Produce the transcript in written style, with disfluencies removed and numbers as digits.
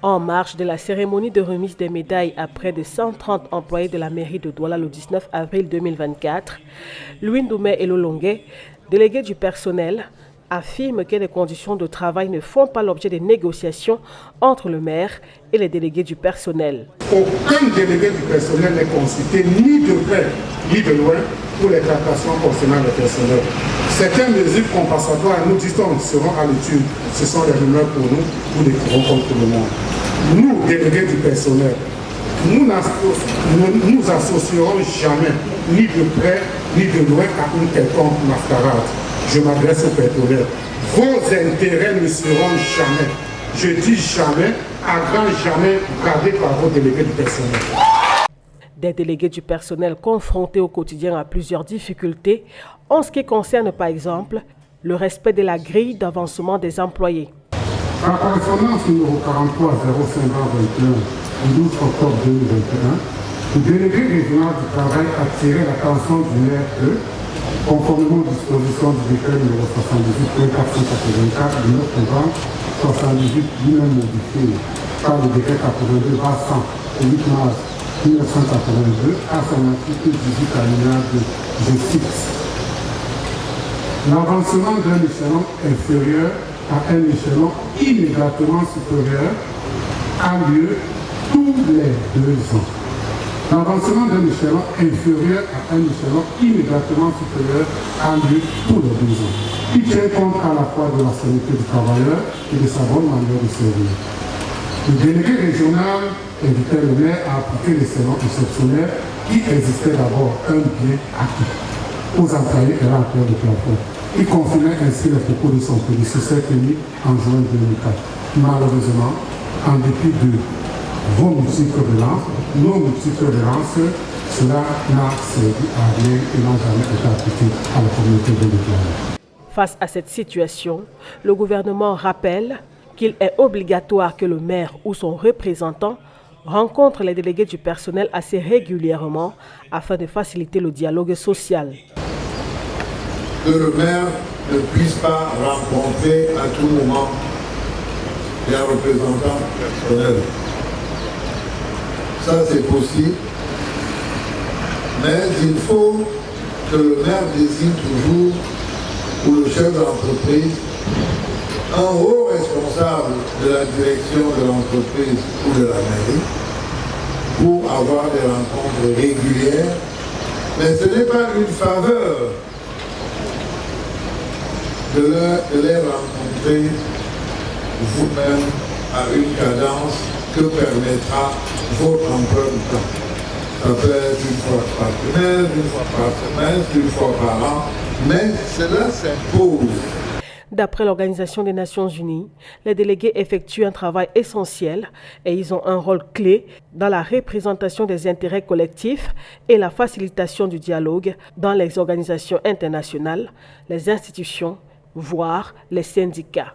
En marge de la cérémonie de remise des médailles à près de 130 employés de la mairie de Douala le 19 avril 2024, Louis Ndoumé Elolongué, délégué du personnel, affirme que les conditions de travail ne font pas l'objet de négociations entre le maire et les délégués du personnel. Aucun délégué du personnel n'est consulté ni de près ni de loin pour les tractations concernant le personnel. Certaines mesures compensatoires, nous disons, seront à l'étude. Ce sont des rumeurs pour nous, nous les courons contre le monde. Nous, délégués du personnel, nous associerons jamais, ni de près ni de loin, à une quelconque mascarade. Je m'adresse aux personnels. Vos intérêts ne seront jamais, je dis jamais, à grand jamais, gardés par vos délégués du personnel. Des délégués du personnel confrontés au quotidien à plusieurs difficultés en ce qui concerne par exemple le respect de la grille d'avancement des employés. Par correspondance numéro 43 0521 du 12 octobre 2021, le délégué régional du travail a tiré l'attention du maire que, conformément aux dispositions du décret numéro 78.484 du 9 novembre 78 lui-même modifié par le décret 82 basant au 8 mars 1982 à son article 18 alinéa de je cite. L'avancement d'un échelon inférieur à un échelon immédiatement supérieur a lieu tous les 2 ans. L'avancement d'un échelon inférieur à un échelon immédiatement supérieur a lieu tous les 2 ans. Il tient compte à la fois de la santé du travailleur et de sa bonne manière de servir. Le délégué régional invitait le maire à appliquer l'échelon exceptionnel qui existait d'abord un bien acquis aux employés et employés de plafond. Il confirmait ainsi les propos de son prédécesseur tenu en juin 2004. Malheureusement, en dépit de vos multiples relances, nos multiples relances, cela n'a servi à rien et n'a jamais été appliqué à la communauté de l'État. Face à cette situation, le gouvernement rappelle qu'il est obligatoire que le maire ou son représentant rencontre les délégués du personnel assez régulièrement afin de faciliter le dialogue social. Que le maire ne puisse pas rencontrer à tout moment les représentants personnels. Ça, c'est possible, mais il faut que le maire désigne toujours, ou le chef d'entreprise, un haut responsable de la direction de l'entreprise ou de la mairie pour avoir des rencontres régulières, mais ce n'est pas une faveur de les rencontrer vous-même à une cadence que permettra votre emploi du temps. Ça peut être une fois par semaine, une fois par semestre, une fois par an, mais cela s'impose. D'après l'Organisation des Nations Unies, les délégués effectuent un travail essentiel et ils ont un rôle clé dans la représentation des intérêts collectifs et la facilitation du dialogue dans les organisations internationales, les institutions, voire les syndicats.